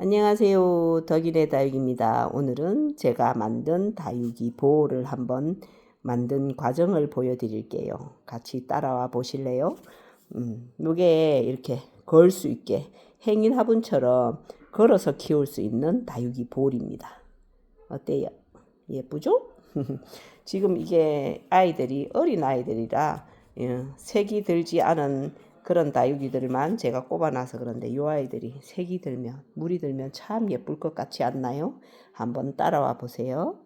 안녕하세요. 덕일의 다육입니다. 오늘은 제가 만든 다육이 보호를 한번 만든 과정을 보여드릴게요. 같이 따라와 보실래요? 요게 이렇게 걸 수 있게 행인 화분처럼 걸어서 키울 수 있는 다육이 볼입니다. 어때요? 예쁘죠? 지금 이게 아이들이 어린 아이들이라 색이 들지 않은 그런 다육이들만 제가 꼽아놔서 그런데 이 아이들이 색이 들면 물이 들면 참 예쁠 것 같지 않나요? 한번 따라와 보세요.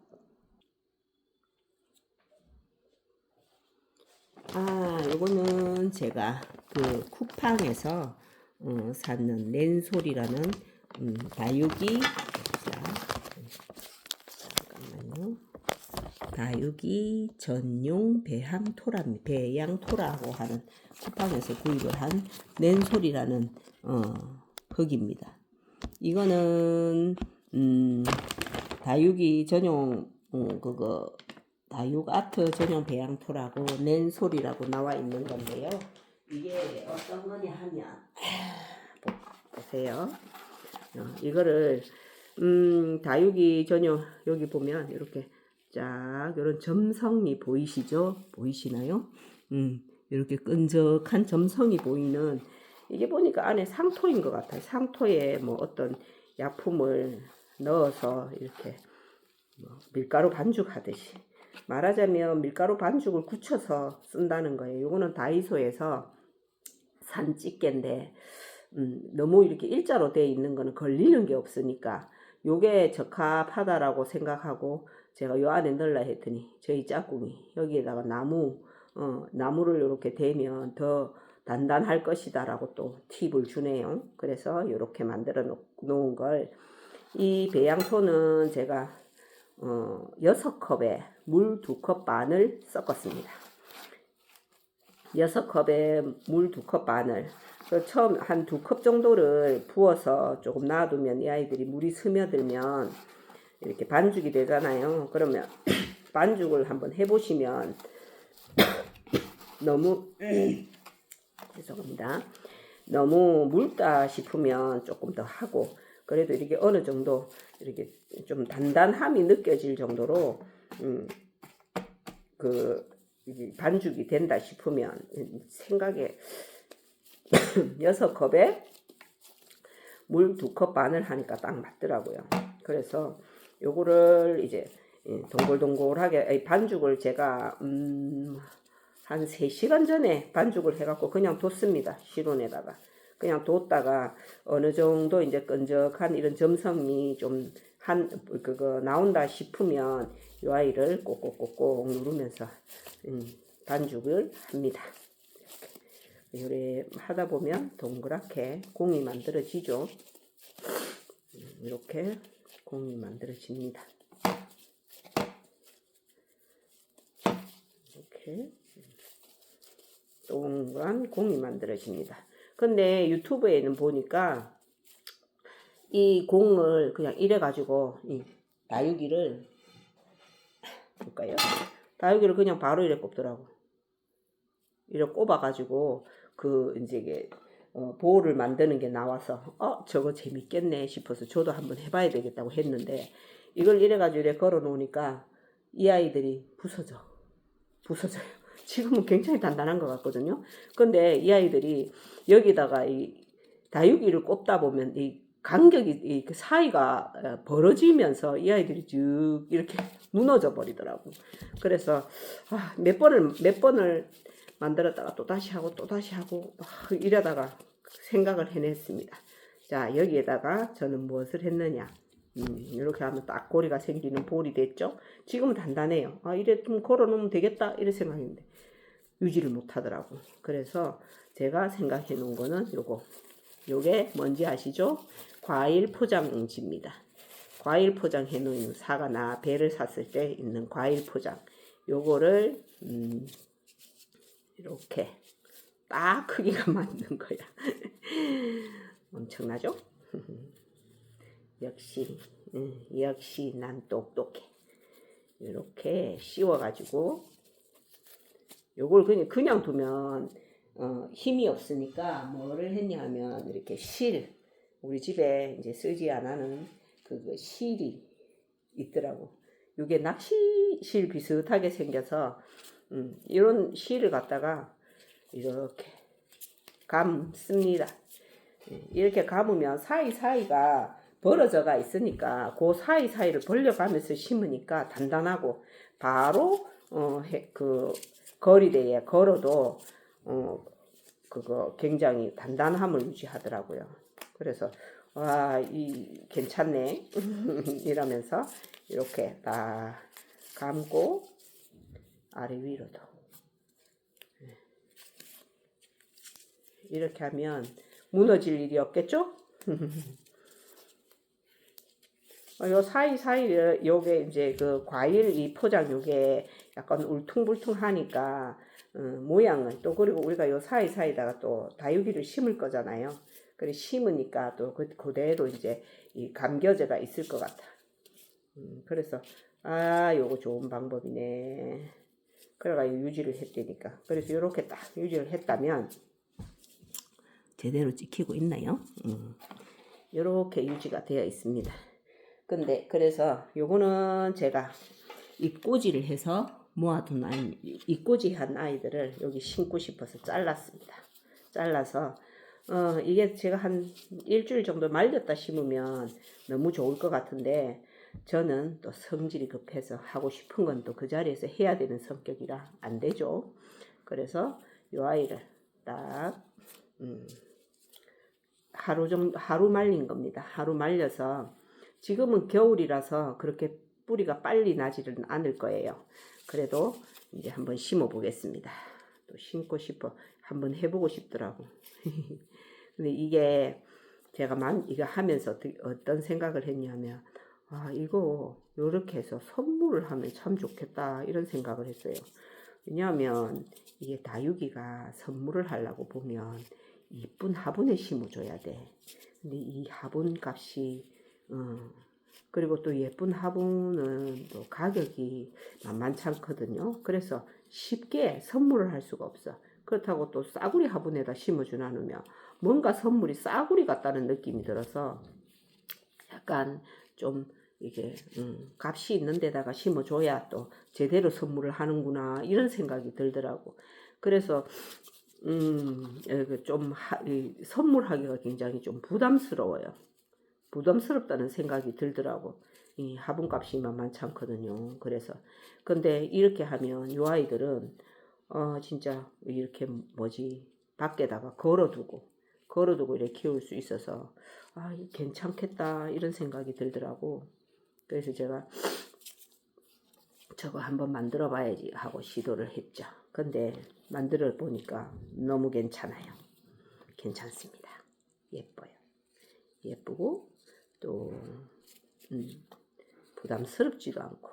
요거는 제가 그 쿠팡에서 샀는 낸솔이라는 다육이. 자, 잠깐만요. 다육이 전용 배양토라고 하는 쿠팡에서 구입을 한 낸솔이라는 흙입니다. 이거는 다육이 전용 다육 아트 전용 배양토라고 낸솔이라고 나와 있는 건데요. 이게 어떤 거냐 하면 보세요. 이거를 다육이 전용 여기 보면 이렇게 쫙 이런 점성이 보이시죠? 보이시나요? 이렇게 끈적한 점성이 보이는 이게 보니까 안에 상토인 것 같아요. 상토에 뭐 어떤 약품을 넣어서 이렇게 밀가루 반죽하듯이 말하자면 밀가루 반죽을 굳혀서 쓴다는 거예요. 이거는 다이소에서 산 집게인데 너무 이렇게 일자로 되어 있는 거는 걸리는 게 없으니까 요게 적합하다라고 생각하고 제가 요 안에 넣으려 했더니 저희 짝꿍이 여기에다가 나무를 이렇게 대면 더 단단할 것이다 라고 또 팁을 주네요. 그래서 이렇게 만들어 놓은 걸, 이 배양토는 제가 6컵에 물 2컵 반을 섞었습니다. 6컵에 물 2컵 반을 처음 한 2컵 정도를 부어서 조금 놔두면 이 아이들이 물이 스며들면 이렇게 반죽이 되잖아요. 그러면 반죽을 한번 해보시면 너무 죄송합니다. 너무 묽다 싶으면 조금 더 하고, 그래도 이렇게 어느 정도 이렇게 좀 단단함이 느껴질 정도로 반죽이 된다 싶으면 생각에 6컵에 물 2컵 반을 하니까 딱 맞더라고요. 그래서 요거를 이제 동글동글하게 반죽을 제가 한 3시간 전에 반죽을 해갖고 그냥 뒀습니다. 실온에다가 그냥 뒀다가 어느 정도 이제 끈적한 이런 점성이 좀 그거 나온다 싶으면 이 아이를 꼭꼭꼭꼭 누르면서 반죽을 합니다. 이렇게 하다 보면 동그랗게 공이 만들어지죠. 이렇게 공이 만들어집니다. 이렇게 동그란 공이 만들어집니다. 근데 유튜브에는 보니까 이 공을 그냥 이래 가지고 이 다육이를 볼까요? 다육이를 그냥 바로 이래 꼽더라고. 이래 꼽아 가지고 이제 이게 보호를 만드는 게 나와서 저거 재밌겠네 싶어서 저도 한번 해봐야 되겠다고 했는데, 이걸 이래 가지고 이래 걸어 놓으니까 이 아이들이 부서져요. 지금은 굉장히 단단한 것 같거든요. 근데 이 아이들이 여기다가 이 다육이를 꼽다 보면 이 간격이 이 사이가 벌어지면서 이 아이들이 쭉 이렇게 무너져 버리더라고. 그래서 몇 번을 만들었다가 또 다시 하고 이러다가 생각을 해냈습니다. 자, 여기에다가 저는 무엇을 했느냐, 이렇게 하면 딱 고리가 생기는 볼이 됐죠. 지금은 단단해요. 이래 좀 걸어 놓으면 되겠다 이런 생각인데 유지를 못 하더라고. 그래서 제가 생각해 놓은 거는 요게 뭔지 아시죠? 과일 포장지입니다. 과일 포장해 놓은 사과나 배를 샀을 때 있는 과일 포장, 요거를 이렇게 딱 크기가 맞는 거야. 엄청나죠? 역시 난 똑똑해. 이렇게 씌워가지고 요걸 그냥 두면 힘이 없으니까 뭐를 했냐면 이렇게 우리 집에 이제 쓰지 않는 그 실이 있더라고. 이게 낚시실 비슷하게 생겨서 이런 실을 갖다가 이렇게 감습니다. 이렇게 감으면 사이사이가 벌어져가 있으니까 그 사이사이를 벌려가면서 심으니까 단단하고 바로 그 거리대에 걸어도 그거 굉장히 단단함을 유지하더라고요. 그래서 와, 이 괜찮네 이러면서 이렇게 딱 감고 아래 위로도 이렇게 하면 무너질 일이 없겠죠? 요 사이사이를 요게 이제 그 과일 이 포장 요게 약간 울퉁불퉁하니까 모양은 또 그리고 우리가 요 사이사이다가 또 다육이를 심을 거잖아요. 그래 심으니까 또 그대로 이제 이 감겨져가 있을 것 같아. 그래서 아 요거 좋은 방법이네. 그래가 유지를 했다니까. 그래서 요렇게 딱 유지를 했다면 제대로 찍히고 있나요? 요렇게 유지가 되어 있습니다. 근데 그래서 요거는 제가 입꼬지를 해서 모아둔 아이, 입꼬지한 아이들을 여기 심고 싶어서 잘랐습니다. 잘라서 이게 제가 한 일주일 정도 말렸다 심으면 너무 좋을 것 같은데 저는 또 성질이 급해서 하고 싶은 건 또 그 자리에서 해야 되는 성격이라 안 되죠. 그래서 요 아이를 딱 하루 말린 겁니다. 하루 말려서 지금은 겨울이라서 그렇게 뿌리가 빨리 나지는 않을 거예요. 그래도 이제 한번 심어 보겠습니다. 또 심고 싶어 한번 해보고 싶더라고. 근데 이게 제가 이거 하면서 어떤 생각을 했냐면 아 이거 요렇게 해서 선물을 하면 참 좋겠다 이런 생각을 했어요. 왜냐하면 이게 다육이가 선물을 하려고 보면 이쁜 화분에 심어줘야 돼. 근데 이 화분 값이 그리고 또 예쁜 화분은 또 가격이 만만치 않거든요. 그래서 쉽게 선물을 할 수가 없어. 그렇다고 또 싸구리 화분에다 심어주지 않으면 뭔가 선물이 싸구리 같다는 느낌이 들어서 약간 좀 이게 값이 있는 데다가 심어줘야 또 제대로 선물을 하는구나 이런 생각이 들더라고. 그래서 좀 선물하기가 굉장히 좀 부담스러워요. 부담스럽다는 생각이 들더라고. 이 화분값이 만만치 않거든요. 그래서 근데 이렇게 하면 이 아이들은 진짜 이렇게 밖에다가 걸어두고 이렇게 키울 수 있어서 아 괜찮겠다 이런 생각이 들더라고. 그래서 제가 저거 한번 만들어 봐야지 하고 시도를 했죠. 근데 만들어 보니까 너무 괜찮아요. 괜찮습니다. 예뻐요. 예쁘고 또 부담스럽지도 않고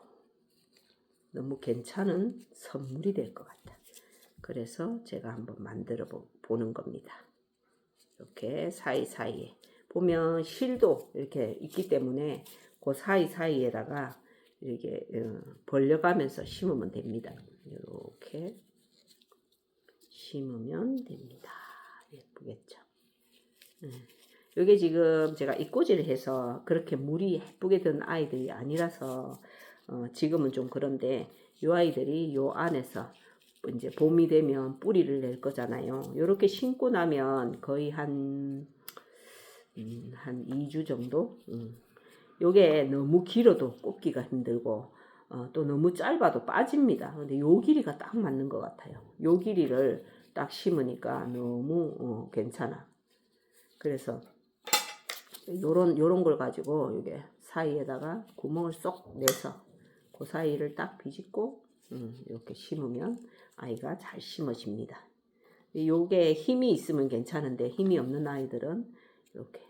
너무 괜찮은 선물이 될 것 같다. 그래서 제가 한번 만들어 보는 겁니다. 이렇게 사이사이에 보면 실도 이렇게 있기 때문에 그 사이사이에다가 이렇게 벌려가면서 심으면 됩니다. 이렇게 심으면 됩니다. 예쁘겠죠? 이게 지금 제가 입꼬지를 해서 그렇게 물이 예쁘게 든 아이들이 아니라서 지금은 좀 그런데 이 아이들이 요 안에서 이제 봄이 되면 뿌리를 낼 거잖아요. 요렇게 심고 나면 거의 한 2주 정도? 요게 너무 길어도 꼽기가 힘들고 또 너무 짧아도 빠집니다. 근데 요 길이가 딱 맞는 것 같아요. 요 길이를 딱 심으니까 너무 괜찮아. 그래서 요런 걸 가지고 이게 사이에다가 구멍을 쏙 내서 그 사이를 딱 비집고 이렇게 심으면 아이가 잘 심어집니다. 요게 힘이 있으면 괜찮은데 힘이 없는 아이들은 이렇게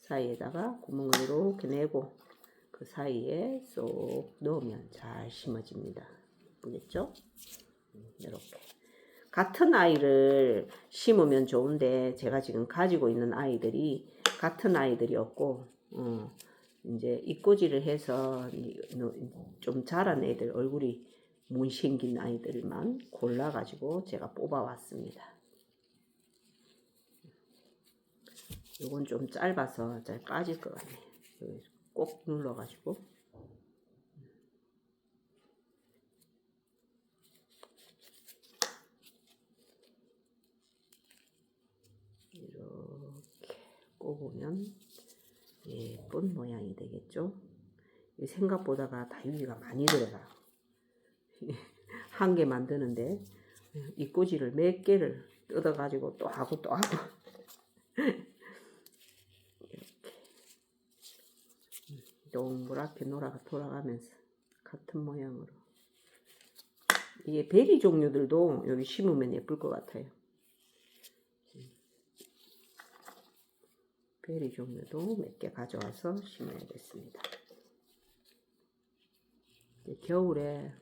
사이에다가 구멍을 이렇게 내고 그 사이에 쏙 넣으면 잘 심어집니다. 예쁘겠죠? 이렇게 같은 아이를 심으면 좋은데 제가 지금 가지고 있는 아이들이 같은 아이들이었고 이제 입꼬지를 해서 좀 자란 애들 얼굴이 못생긴 아이들만 골라 가지고 제가 뽑아 왔습니다. 요건 좀 짧아서 잘 빠질 것 같네. 꼭 눌러가지고. 이렇게 꼽으면 예쁜 모양이 되겠죠. 생각보다가 다육이가 많이 들어가요. 한 개 만드는데 이꼬지를 몇 개를 뜯어가지고 또 하고 또 하고 이렇게 동그랗게 돌아가면서 같은 모양으로. 이게 베리 종류들도 여기 심으면 예쁠 것 같아요. 베리 종류도 몇 개 가져와서 심어야겠습니다. 겨울에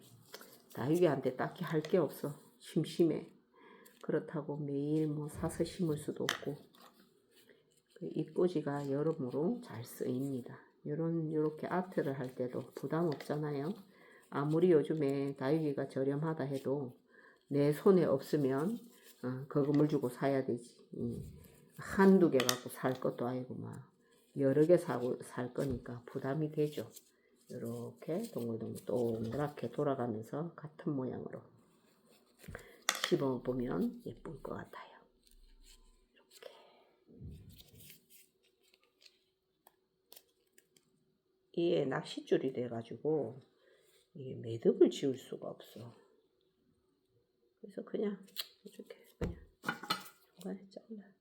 다육이한테 딱히 할 게 없어. 심심해. 그렇다고 매일 뭐 사서 심을 수도 없고. 잎꽂이가 여러모로 잘 쓰입니다. 요렇게 아트를 할 때도 부담 없잖아요. 아무리 요즘에 다육이가 저렴하다 해도 내 손에 없으면 거금을 주고 사야 되지. 한두 개 갖고 살 것도 아니고 막 여러 개 사고 살 거니까 부담이 되죠. 이렇게 동글동글 동그랗게 돌아가면서 같은 모양으로 씹어보면 예쁠 것 같아요. 이렇게. 이게 낚싯줄이 돼가지고 이게 매듭을 지을 수가 없어. 그래서 그냥 이렇게 그냥 중간에 잘라.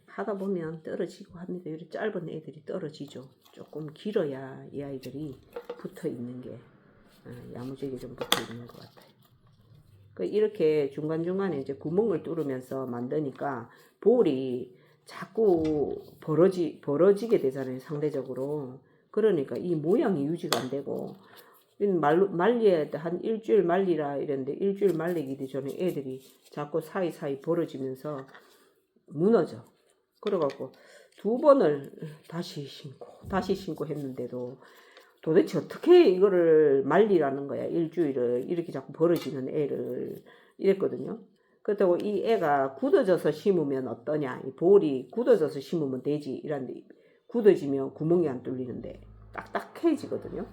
하다 보면 떨어지고 합니다. 이렇게 짧은 애들이 떨어지죠. 조금 길어야 이 아이들이 붙어 있는 게 야무지게 좀 붙어 있는 것 같아요. 이렇게 중간중간에 이제 구멍을 뚫으면서 만드니까 볼이 자꾸 벌어지게 되잖아요. 상대적으로. 그러니까 이 모양이 유지가 안 되고 말려야 돼. 한 일주일 말리라 이랬는데 일주일 말리기 전에 애들이 자꾸 사이사이 벌어지면서 무너져. 그래갖고 2번을 다시 신고 했는데도 도대체 어떻게 이거를 말리라는 거야. 일주일을 이렇게 자꾸 벌어지는 애를 이랬거든요. 그렇다고 이 애가 굳어져서 심으면 어떠냐. 이 볼이 굳어져서 심으면 되지. 이런데 굳어지면 구멍이 안 뚫리는데 딱딱해지거든요.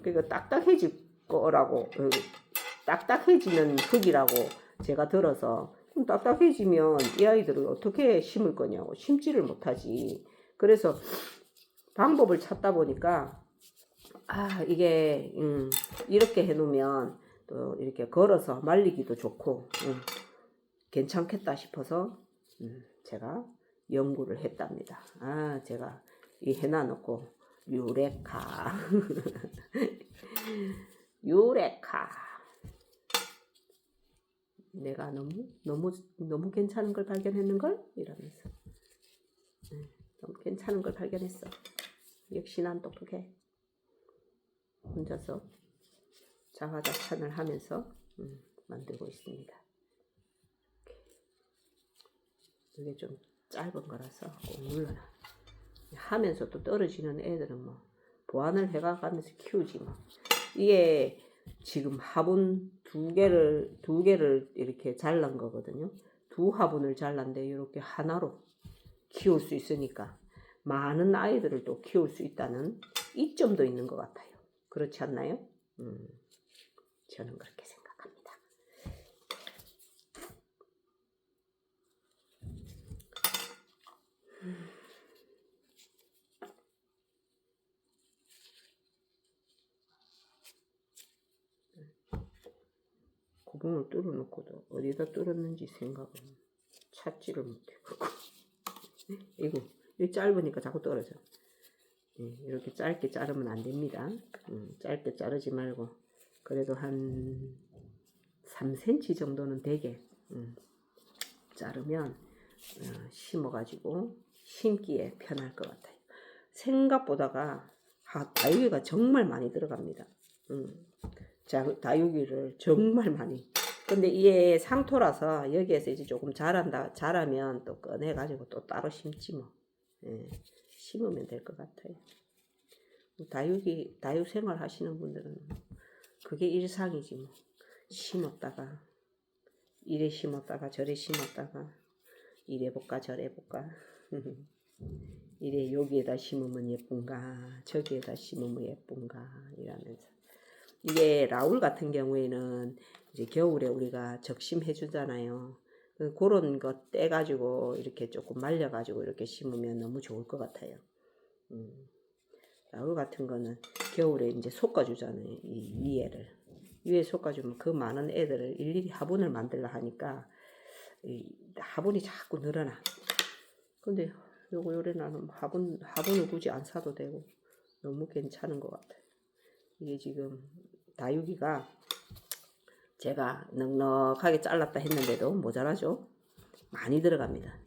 그러니까 딱딱해질 거라고 딱딱해지는 흙이라고 제가 들어서 그럼 딱딱해지면 이 아이들을 어떻게 심을 거냐고. 심지를 못하지. 그래서 방법을 찾다 보니까 이게 이렇게 해놓으면 또 이렇게 걸어서 말리기도 좋고 괜찮겠다 싶어서 제가 연구를 했답니다. 제가 이 해놔놓고 유레카 유레카 내가 너무 괜찮은 걸 발견했는걸? 이러면서 너무 괜찮은 걸 발견했어. 역시 난 똑똑해. 혼자서 자화자찬을 하면서 만들고 있습니다. 이게 좀 짧은 거라서 꼭 눌러놔. 하면서 또 떨어지는 애들은 뭐 보완을 해가면서 키우지 뭐. 이게 지금 화분 두 개를 이렇게 잘란 거거든요. 두 화분을 잘랐는데 이렇게 하나로 키울 수 있으니까 많은 아이들을 또 키울 수 있다는 이점도 있는 것 같아요. 그렇지 않나요? 저는 그렇게 생각합니다. 구멍을 뚫어놓고도 어디다 뚫었는지 생각은 찾지를 못해. 이거 짧으니까 자꾸 떨어져. 이렇게 짧게 자르면 안 됩니다. 짧게 자르지 말고 그래도 한 3cm 정도는 되게 자르면 심어가지고 심기에 편할 것 같아요. 생각보다가 다육이가 정말 많이 들어갑니다. 다육이를 정말 많이. 근데 이게 상토라서 여기에서 이제 조금 자라면 또 꺼내가지고 또 따로 심지 뭐. 심으면 될 것 같아요. 다육 생활 하시는 분들은 그게 일상이지 뭐. 심었다가 이래 심었다가 저래 심었다가 이래볼까 저래볼까. 이래 여기에다 심으면 예쁜가 저기에다 심으면 예쁜가 이러면서. 이게 라울 같은 경우에는 이제 겨울에 우리가 적심해 주잖아요. 그런 거 떼가지고 이렇게 조금 말려가지고 이렇게 심으면 너무 좋을 것 같아요. 라울 같은 거는 겨울에 이제 솎아주잖아요. 이 위에 솎아주면 그 많은 애들을 일일이 화분을 만들려 하니까 이 화분이 자꾸 늘어나. 근데 요래 나는 화분을 굳이 안 사도 되고 너무 괜찮은 것 같아요. 이게 지금 다육이가 제가 넉넉하게 잘랐다 했는데도 모자라죠. 많이 들어갑니다.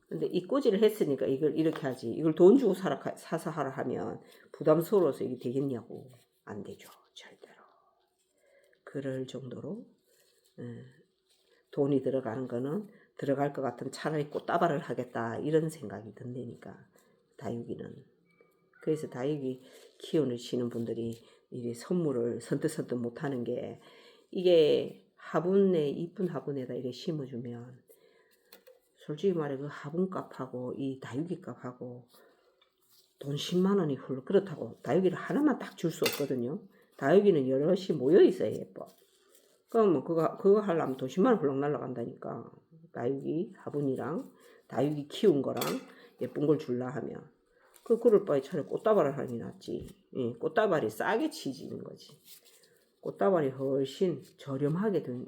근데 이 꽂이를 했으니까 이걸 이렇게 하지. 이걸 돈 주고 사서 하라 하면 부담스러워서 이게 되겠냐고. 안 되죠. 절대로. 그럴 정도로 돈이 들어가는 거는 들어갈 것 같으면 차라리 꽃다발을 하겠다 이런 생각이 든다니까 다육이는. 그래서 다육이 키우시는 분들이 이 선물을 선뜻선뜻 못하는 게 이게 화분에 이쁜 화분에다 이렇게 심어주면 솔직히 말해 그 화분값하고 이 다육이 값하고 돈 10만 원이 훌 그렇다고 다육이를 하나만 딱 줄 수 없거든요. 다육이는 여럿이 모여 있어야 예뻐. 그럼 뭐 그거 하려면 돈 10만 원 훌렁 날라간다니까. 다육이 화분이랑 다육이 키운 거랑 예쁜 걸 줄라 하면 그럴 바에 차라리 꽃다발을 하는 게 낫지. 예, 꽃다발이 싸게 치지는 거지. 꽃다발이 훨씬 저렴하게 든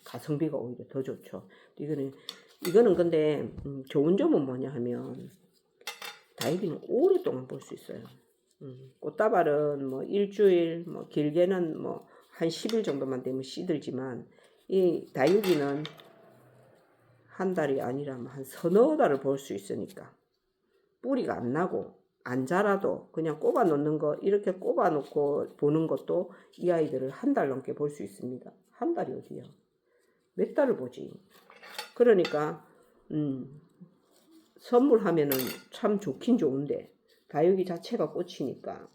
가성비가 오히려 더 좋죠. 이거는 근데 좋은 점은 뭐냐 하면 다육이는 오랫동안 볼 수 있어요. 꽃다발은 뭐 일주일, 뭐 길게는 뭐 한 10일 정도만 되면 시들지만 이 다육이는 한 달이 아니라 한 서너 달을 볼 수 있으니까 뿌리가 안 나고 안 자라도 그냥 꼽아 놓는 거 이렇게 꼽아 놓고 보는 것도 이 아이들을 한 달 넘게 볼 수 있습니다. 한 달이 어디야? 몇 달을 보지. 그러니까 선물하면은 참 좋긴 좋은데 다육이 자체가 꽃이니까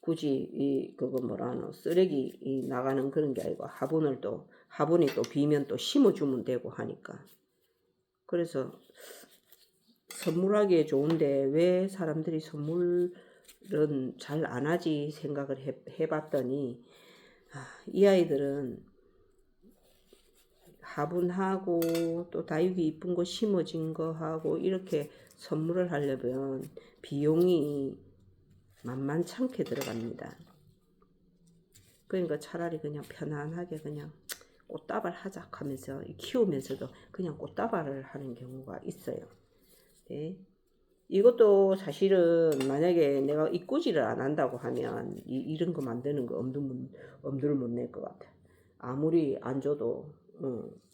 굳이 그거 뭐라노 쓰레기 나가는 그런 게 아니고 화분이 또 비면 또 심어주면 되고 하니까 그래서 선물하기에 좋은데 왜 사람들이 선물은 잘 안 하지 생각을 해봤더니 이 아이들은 화분하고 또 다육이 이쁜 거 심어진 거 하고 이렇게 선물을 하려면 비용이 만만찮게 들어갑니다. 그러니까 차라리 그냥 편안하게 그냥 꽃다발 하자 하면서 키우면서도 그냥 꽃다발을 하는 경우가 있어요. 네. 이것도 사실은 만약에 내가 이꼬지를 안 한다고 하면 이런 거 만드는 거 엄두를 못 낼 것 같아. 아무리 안 줘도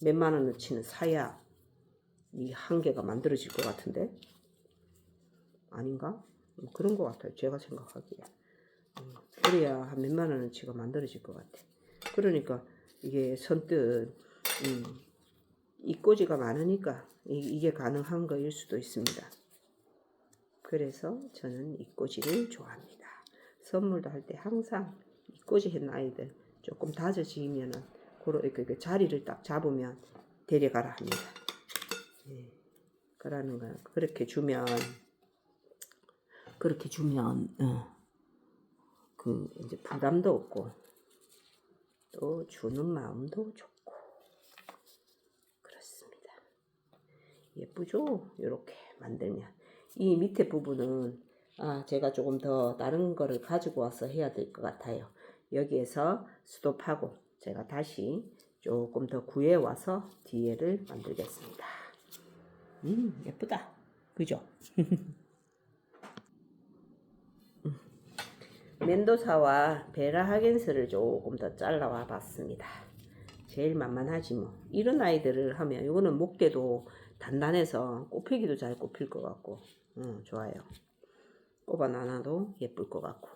몇만 원어치는 사야 이 한 개가 만들어질 것 같은데 아닌가? 그런 것 같아요. 제가 생각하기에. 그래야 한 몇만 원어치가 만들어질 것 같아. 그러니까 이게 선뜻 이꼬지가 많으니까 이게 가능한 거일 수도 있습니다. 그래서 저는 이꼬지를 좋아합니다. 선물도 할 때 항상 이꼬지 한 아이들 조금 다져지면은 그 자리를 딱 잡으면 데려가라 합니다. 네. 그러는 거야. 그렇게 주면 그 이제 부담도 없고 또 주는 마음도 좋고 그렇습니다. 예쁘죠? 이렇게 만들면 이 밑에 부분은 제가 조금 더 다른 거를 가지고 와서 해야 될 것 같아요. 여기에서 스톱하고 제가 다시 조금 더 구해 와서 뒤에를 만들겠습니다. 예쁘다. 그죠? 멘도사와 베라 하겐스를 조금 더 잘라와 봤습니다. 제일 만만하지 뭐. 이런 아이들을 하면 이거는 목대도 단단해서 꼽히기도 잘 꼽힐 것 같고 좋아요. 꼽아 놔놔도 예쁠 것 같고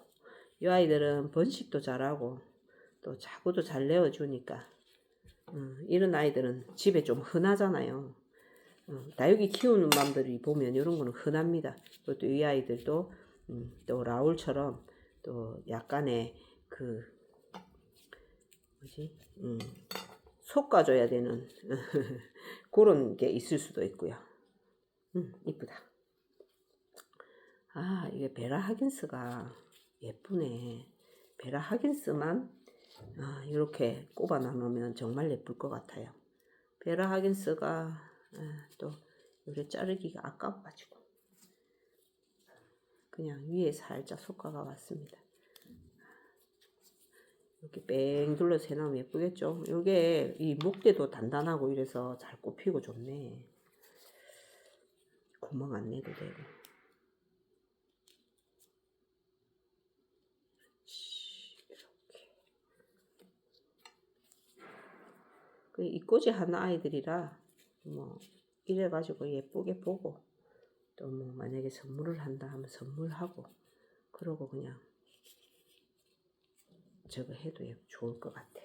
이 아이들은 번식도 잘하고 또 자구도 잘 내어주니까 이런 아이들은 집에 좀 흔하잖아요. 다육이 키우는 맘들이 보면 이런 거는 흔합니다. 또 이 아이들도 또 라울처럼 또 약간의 그 솎아줘야 되는 그런 게 있을 수도 있고요. 이쁘다. 아, 이게 베라 하긴스가 예쁘네. 베라 하긴스만 이렇게 꼽아 나누면 정말 예쁠 것 같아요. 베라 하긴스가 또 요래 자르기가 아까워가지고 그냥 위에 살짝 솎아가 왔습니다. 이렇게 뺑 둘러서 해놓으면 예쁘겠죠? 요게 이 목대도 단단하고 이래서 잘 꼽히고 좋네. 구멍 안 내도 되고. 이렇게. 이꼬지 하는 아이들이라 뭐 이래가지고 예쁘게 보고 또 뭐 만약에 선물을 한다 하면 선물하고 그러고 그냥 저거 해도 좋을 것 같아.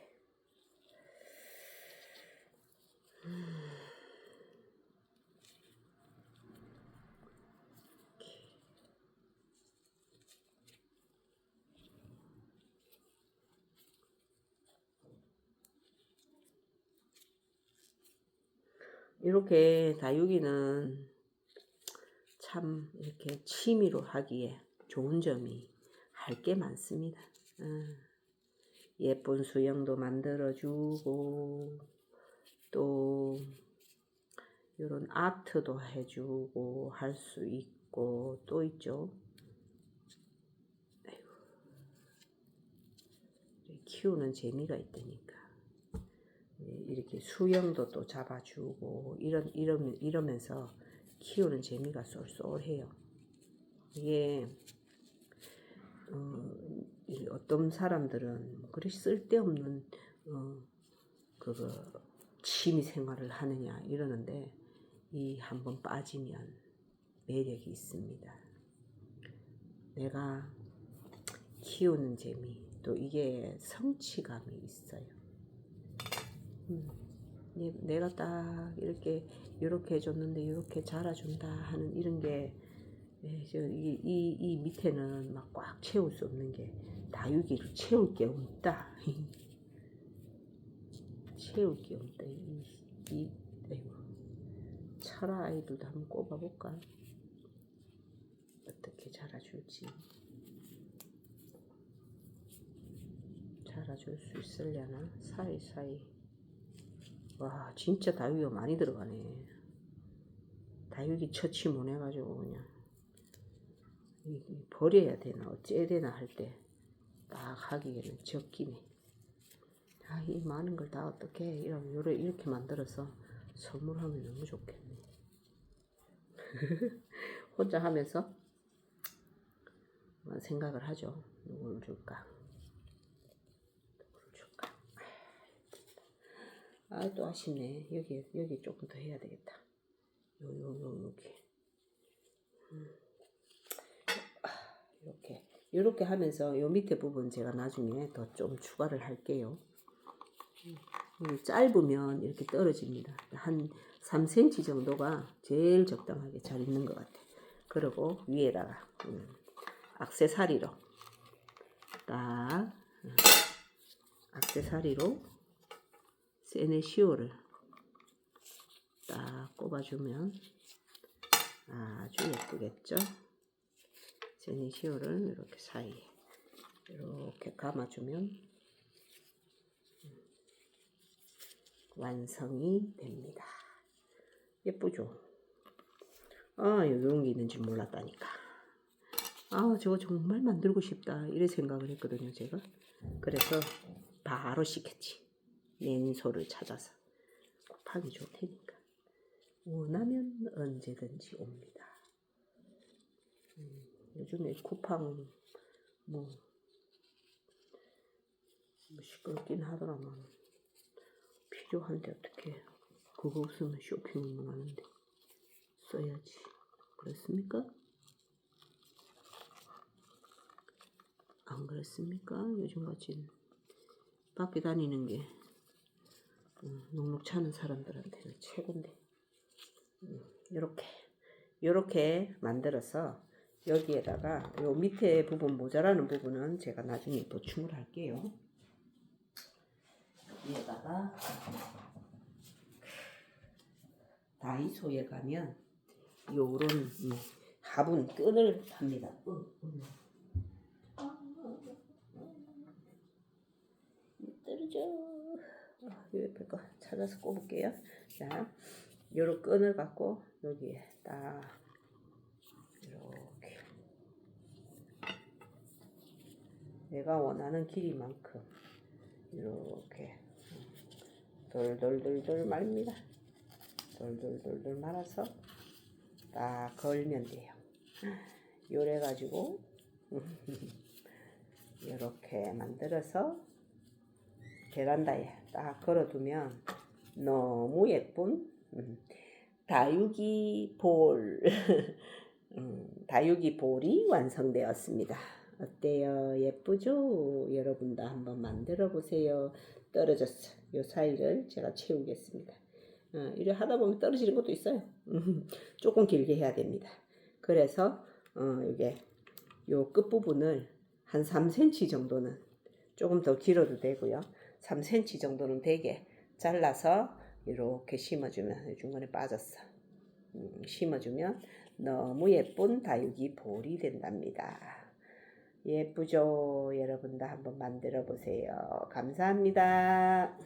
이렇게 다육이는 참 이렇게 취미로 하기에 좋은 점이 할 게 많습니다. 예쁜 수영도 만들어주고 또 이런 아트도 해주고 할 수 있고 또 있죠. 아이고. 키우는 재미가 있다니까. 이렇게 수영도 또 잡아주고 이러면서 키우는 재미가 쏠쏠해요. 이게 어떤 사람들은 그리 쓸데없는 그거 취미 생활을 하느냐 이러는데 이 한번 빠지면 매력이 있습니다. 내가 키우는 재미 또 이게 성취감이 있어요. 내가 딱 이렇게 해줬는데 이렇게 자라준다 하는 이런 게 이 밑에는 막 꽉 채울 수 없는 게 다육이를 채울 게 없다. 채울 게 없다. 아이고. 철아 아이들도 한번 꼽아볼까? 어떻게 자라줄지. 자라줄 수 있으려나? 사이사이. 와, 진짜 다육이가 많이 들어가네. 다육이 처치 못해가지고 그냥 버려야 되나 어째야 되나 할 때 딱 하기에는 적기네. 이 많은 걸 다 어떻게 이렇게 만들어서 선물하면 너무 좋겠네. 혼자 하면서 생각을 하죠. 누구를 줄까? 누구를 줄까? 또 아쉽네. 여기 조금 더 해야 되겠다. 여기. 이렇게 하면서 요 밑에 부분 제가 나중에 더 좀 추가를 할게요. 짧으면 이렇게 떨어집니다. 한 3cm 정도가 제일 적당하게 잘 있는 것 같아. 그리고 위에다가 액세서리로 딱 액세서리로 세네시오를 딱 꼽아주면 아주 예쁘겠죠? 세네시오를 이렇게 사이에 이렇게 감아주면 완성이 됩니다. 예쁘죠? 이런 게 있는지 몰랐다니까. 저거 정말 만들고 싶다 이래 생각을 했거든요 제가. 그래서 바로 시켰지. 낸소를 찾아서 곱하기 좋을 테니까 원하면 언제든지 옵니다. 요즘에 쿠팡 뭐 시끄럽긴 하더라만 필요한데 어떻게 그거 없으면 쇼핑을 못하는데 써야지. 그렇습니까? 안 그렇습니까? 요즘같이 밖에 다니는 게 녹록치 않은 사람들한테는 최고인데. 요렇게 만들어서 여기에다가 요 밑에 부분 모자라는 부분은 제가 나중에 보충을 할게요. 여기에다가 다이소에 가면 요런 화분 끈을 팝니다. 떨어져. 옆에 거 찾아서 꼽을게요. 자, 요런 끈을 갖고 여기에 딱 이렇게 내가 원하는 길이만큼 이렇게 돌돌돌돌 말립니다. 돌돌돌돌 말아서 딱 걸면 돼요. 요래 가지고 이렇게 만들어서 베란다에 딱 걸어두면 너무 예쁜 다육이 볼 다육이 볼이 완성되었습니다. 어때요? 예쁘죠? 여러분도 한번 만들어 보세요. 떨어졌어. 요 사이를 제가 채우겠습니다. 이래 하다 보면 떨어지는 것도 있어요. 조금 길게 해야 됩니다. 그래서 이게 요 끝부분을 한 3cm 정도는 조금 더 길어도 되고요. 3cm 정도는 되게 잘라서 이렇게 심어주면 중간에 빠졌어. 심어주면 너무 예쁜 다육이 볼이 된답니다. 예쁘죠? 여러분도 한번 만들어 보세요. 감사합니다.